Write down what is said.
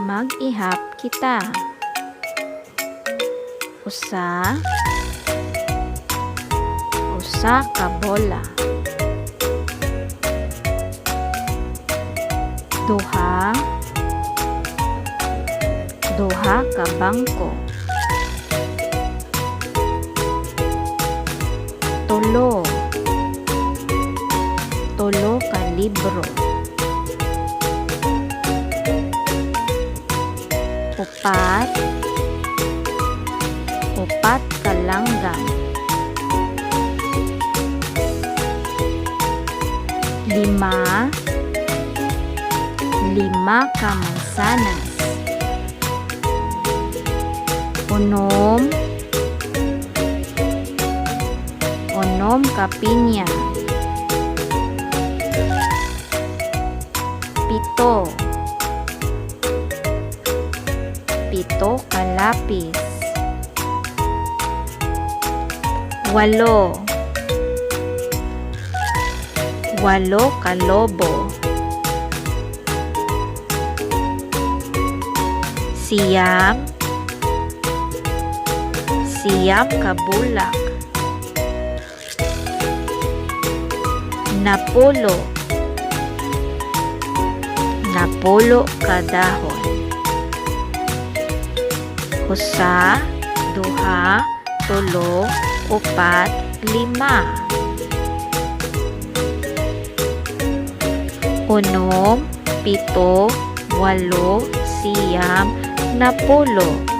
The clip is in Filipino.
Mag-ihap kita. Usa ka bola. Duha ka bangko. Tulo ka libro. Upat ka langgam. 5 ka mansanas. 6 ka pinya. 7 ka lapis. 8 ka lobo. 9 ka bulak. 10 ka dahon. Usa, duha, tulo, upat, 5. 6, 7, 8, 9, 10.